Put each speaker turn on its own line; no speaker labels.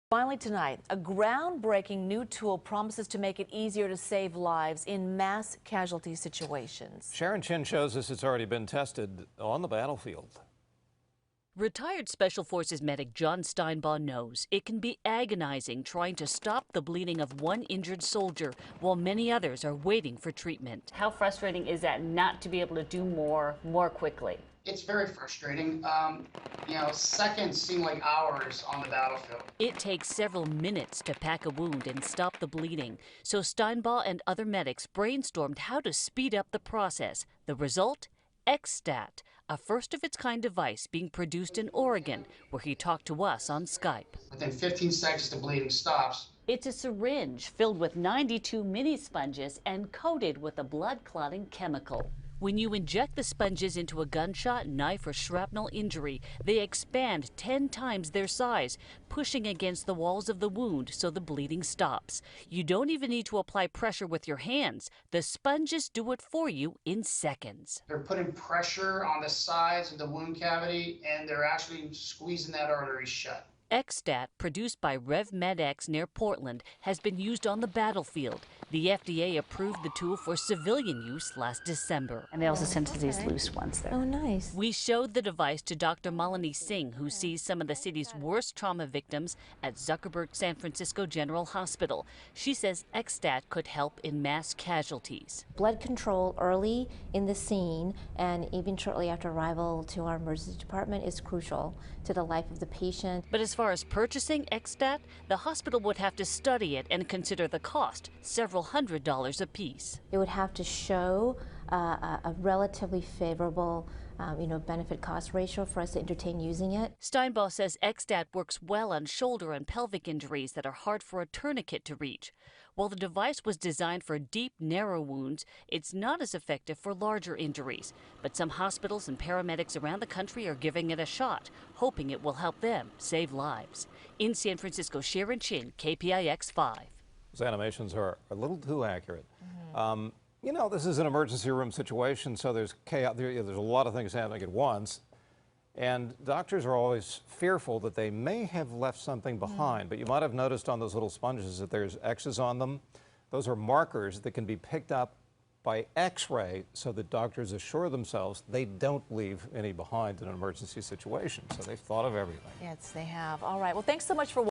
Finally tonight, a groundbreaking new tool promises to make it easier to save lives in mass casualty situations.
Sharon Chin shows us it's already been tested on the battlefield.
Retired Special Forces medic John Steinbaugh knows it can be agonizing trying to stop the bleeding of one injured soldier while many others are waiting for treatment. How frustrating is that not to be able to do more quickly?
It's very frustrating. Seconds seem like hours on the battlefield.
It takes several minutes to pack a wound and stop the bleeding. So Steinbaugh and other medics brainstormed how to speed up the process. The result? XStat, a first-of-its-kind device being produced in Oregon, where he talked to us on Skype.
Within 15 seconds, the bleeding stops.
It's a syringe filled with 92 mini sponges and coated with a blood-clotting chemical. When you inject the sponges into a gunshot, knife, or shrapnel injury, they expand 10 times their size, pushing against the walls of the wound so the bleeding stops. You don't even need to apply pressure with your hands. The sponges do it for you in seconds.
They're putting pressure on the sides of the wound cavity, and they're actually squeezing that artery shut.
XStat, produced by RevMedX near Portland, has been used on the battlefield. The FDA approved the tool for civilian use last December.
And they also sent us these loose ones there.
Oh, nice.
We showed the device to Dr. Malini Singh, who sees some of the city's worst trauma victims at Zuckerberg San Francisco General Hospital. She says XStat could help in mass casualties.
Blood control early in the scene and even shortly after arrival to our emergency department is crucial to the life of the patient.
But as far as purchasing XStat, the hospital would have to study it and consider the cost, several $100s a piece.
It would have to show a relatively favorable benefit-cost ratio for us to entertain using it.
Steinbaugh says XStat works well on shoulder and pelvic injuries that are hard for a tourniquet to reach. While the device was designed for deep, narrow wounds, it's not as effective for larger injuries. But some hospitals and paramedics around the country are giving it a shot, hoping it will help them save lives. In San Francisco, Sharon Chin, KPIX 5.
Those animations are a little too accurate. This is an emergency room situation, so there's chaos. There's a lot of things happening at once. And doctors are always fearful that they may have left something behind. But you might have noticed on those little sponges that there's X's on them. Those are markers that can be picked up by X-ray so that doctors assure themselves they don't leave any behind in an emergency situation. So they've thought of everything.
Yes, they have. All right. Well, thanks so much for